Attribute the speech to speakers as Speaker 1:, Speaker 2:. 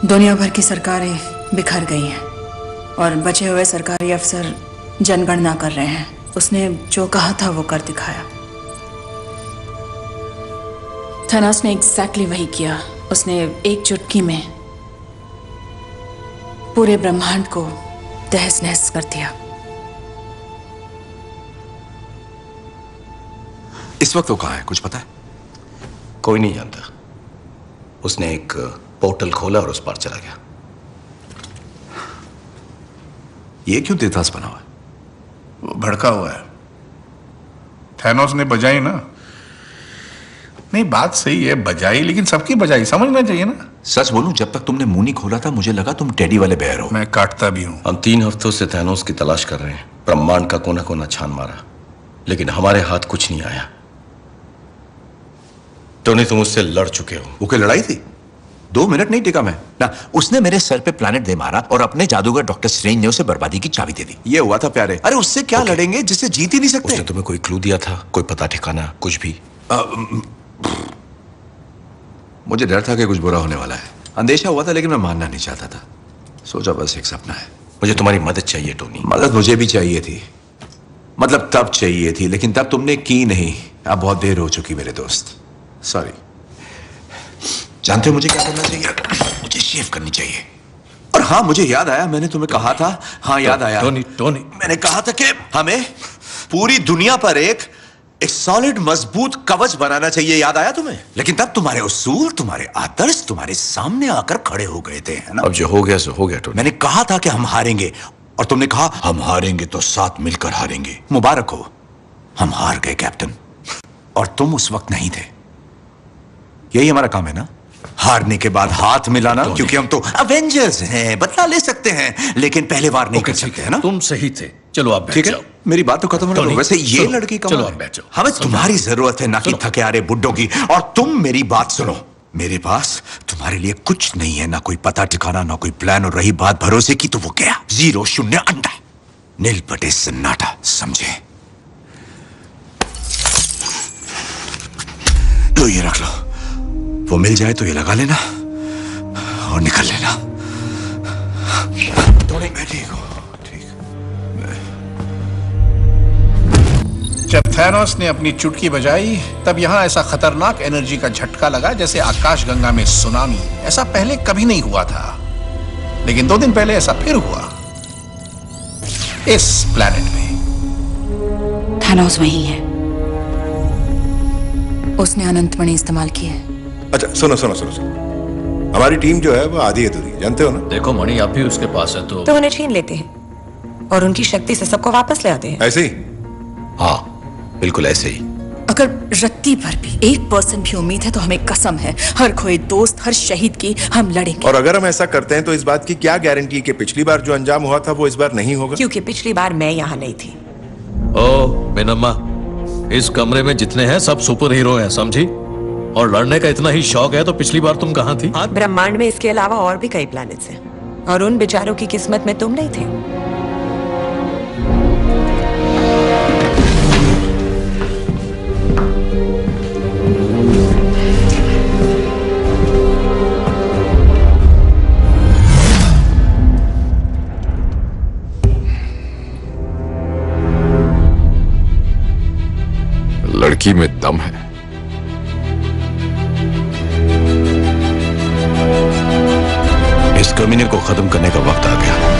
Speaker 1: दुनिया भर की सरकारें बिखर गई हैं और बचे हुए सरकारी अफसर जनगणना कर रहे हैं। उसने जो कहा था वो कर दिखाया। थैनोस ने एग्जैक्टली वही किया। उसने एक चुटकी में पूरे ब्रह्मांड को तहस नहस कर दिया।
Speaker 2: इस वक्त वो कहाँ है, कुछ पता है?
Speaker 3: कोई नहीं जानता। उसने एक पोर्टल खोला और उस पार चला गया।
Speaker 2: ये क्यों तेतास बना हुआ है?
Speaker 4: वो भड़का हुआ है। थैनोस ने बजाई ना। नहीं, बात सही है, बजाई, लेकिन सबकी बजाई समझना चाहिए ना।
Speaker 2: सच बोलूं, जब तक तुमने मुंह नहीं खोला था मुझे लगा तुम टेडी वाले बेयर हो।
Speaker 4: मैं काटता भी हूं।
Speaker 3: हम 3 हफ्तों से थैनोस की तलाश कर रहे हैं। ब्रह्मांड का कोना कोना छान मारा, लेकिन हमारे हाथ कुछ नहीं आया। टोनी, तुम उससे लड़ चुके हो।
Speaker 2: वो क्या लड़ाई थी? 2 मिनट नहीं टिका मैं ना। उसने मेरे सर पे प्लैनेट दे मारा और अपने जादूगर डॉक्टर स्ट्रेंज ने उसे बर्बादी की चाबी दे दी। ये हुआ था प्यारे। अरे उससे क्या लड़ेंगे जिससे जीत ही नहीं सकते?
Speaker 3: उसने तुम्हें कोई क्लू दिया था? कोई पता ठिकाना कुछ भी?
Speaker 2: मुझे डर था कि कुछ बुरा होने वाला है। अंदेशा हुआ था, लेकिन मैं मानना नहीं चाहता था। सोचा बस एक सपना है।
Speaker 3: मुझे तुम्हारी मदद चाहिए टोनी।
Speaker 2: मदद मुझे भी चाहिए थी, मतलब तब चाहिए थी, लेकिन तब तुमने की नहीं। अब बहुत देर हो चुकी मेरे दोस्त। सॉरी। जानते हो मुझे क्या करना चाहिए? मुझे शेव करनी चाहिए। और हाँ, मुझे याद आया, मैंने तुम्हें कहा था। हाँ, याद आया।
Speaker 3: टोनी,
Speaker 2: मैंने कहा था कि हमें पूरी दुनिया पर एक सॉलिड मजबूत कवच बनाना चाहिए। याद आया तुम्हें? लेकिन तब तुम्हारे उसूल, तुम्हारे आदर्श तुम्हारे सामने आकर खड़े हो गए थे, है ना?
Speaker 3: अब जो हो गया सो हो गया टोनी।
Speaker 2: मैंने कहा था कि हम हारेंगे और तुमने कहा हम हारेंगे तो साथ मिलकर हारेंगे। मुबारक हो, हम हार गए कैप्टन। और तुम उस वक्त नहीं थे। यही हमारा काम है ना, हारने के बाद हाथ मिलाना। क्योंकि हम तो अवेंजर्स हैं, बदला ले सकते हैं, लेकिन पहले वार नहीं कर सकते, है ना?
Speaker 3: तुम सही थे। चलो आप बैठ जाओ।
Speaker 2: मेरी बात तो खत्म होने दो। वैसे ये लड़की का
Speaker 3: चलो आप बैठ जाओ।
Speaker 2: हमें तुम्हारी जरूरत है, ना कि थके हारे बुड्ढों की। और तुम मेरी बात सुनो, मेरे पास तुम्हारे लिए कुछ नहीं है, ना कोई पता ठिकाना, ना कोई प्लान। और रही बात भरोसे की, तो वो क्या? 0 0 अंडा, नील बटे सन्नाटा, समझे? लो ये रख लो। वो मिल जाए तो ये लगा लेना और निकल लेना। थोड़ी मैं ठीक हूं।
Speaker 4: जब थैनोस ने अपनी चुटकी बजाई, तब यहां ऐसा खतरनाक एनर्जी का झटका लगा जैसे आकाशगंगा में सुनामी। ऐसा पहले कभी नहीं हुआ था। लेकिन 2 दिन पहले ऐसा फिर हुआ, इस प्लैनेट में।
Speaker 1: थैनोस वही है। उसने अनंतमणि इस्तेमाल की है।
Speaker 5: अच्छा सुनो, हमारी टीम जो है वो आधी अधूरी, जानते हो ना?
Speaker 3: देखो मणि, आप भी उसके पास है तो
Speaker 6: उन्हें छीन लेते हैं और उनकी शक्ति से सबको वापस ले आते हैं।
Speaker 5: ऐसे ही?
Speaker 3: हाँ, बिल्कुल ऐसे ही।
Speaker 1: अगर रत्ती भर भी 1% भी उम्मीद है तो हमें कसम है, हर खोए दोस्त, हर शहीद की हम लड़ेंगे।
Speaker 5: और अगर हम ऐसा करते हैं तो इस बात की क्या गारंटी कि पिछली बार जो अंजाम हुआ था वो इस बार नहीं होगा?
Speaker 6: क्योंकि पिछली बार मैं यहाँ नहीं थी।
Speaker 7: ओ मिनम्मा, इस कमरे में जितने हैं सब सुपर हीरो हैं, समझी? और लड़ने का इतना ही शौक है तो पिछली बार तुम कहाँ थी?
Speaker 6: ब्रह्मांड में इसके अलावा और भी कई प्लैनेट्स हैं और उन बेचारों की किस्मत में तुम नहीं थे।
Speaker 8: लड़की में दम है।
Speaker 3: इस कमीने को खत्म करने का वक्त आ गया।